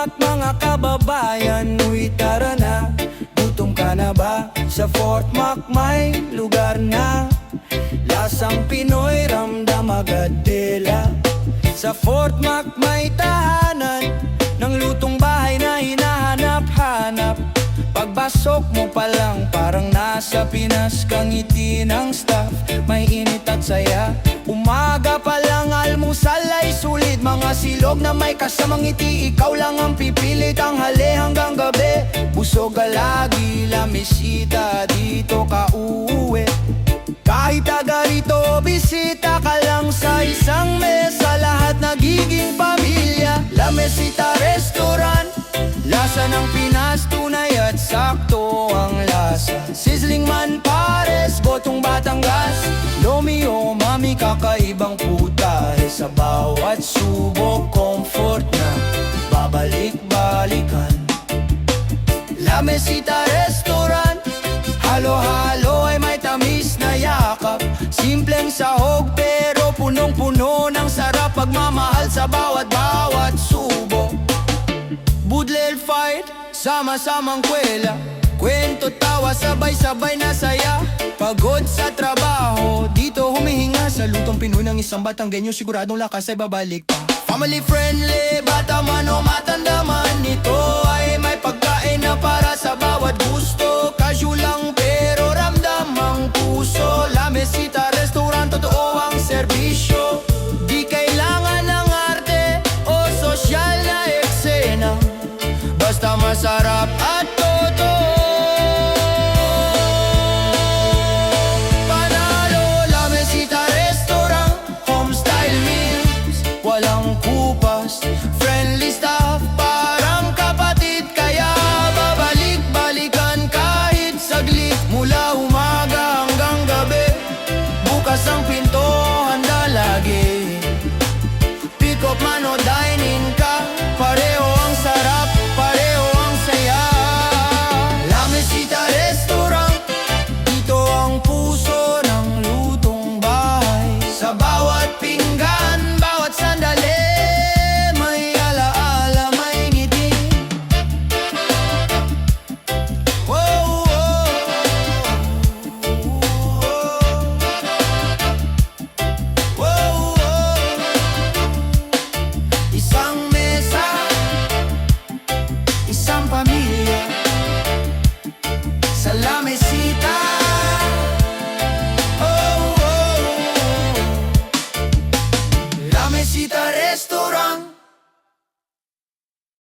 Mac mga kababayan, uy tara na. Gutom ka na ba? Sa Fort Mac may lugar na. Lasang Pinoy, ramdam agad dela. Sa Fort Mac may tahanan ng lutong bahay na hinahanap-hanap. Pagbasok mo pa lang parang nasa Pinas kang ngiti ng staff. May init at saya, umaga pa lang almusal ay sulit. Mga silog na may kasamang ngiti, ikaw lang ang pipilit. Tanghali hanggang gabi, busog ka lagi. La Mesita, dito ka uuwi. Kahit taga rito, bisita ka lang sa isang mesa. Lahat nagiging pamilya. La Mesita Restaurant, lasa ng Pinas, tunay at sakto ang lasa. Sizzling man pares, gotong Batangas. Lomi o mami, kakaibang putahe. Sa bawat subok, comfort na babalik-balikan. La Mesita Restaurant, halo-halo ay may tamis na yakap. Simpleng sahog pero punong-puno ng sarap. Pagmamahal sa bawat subo. Budlel fight, sama-samang kwela. Kwento, tawa, sabay-sabay na saya. Pagod sa trabaho, dito humihinga. Sa lutong Pinoy ng isang Batanggenyo, siguradong lakas ay babalik pa. Family friendly, bata man o matanda man, ito ay may pagkain na para sa bawat gusto. Casual lang pero ramdam ang puso. La Mesita Restaurant, totoo ang serbisyo. Di kailangan ng arte o sosyal na eksena, basta masarap at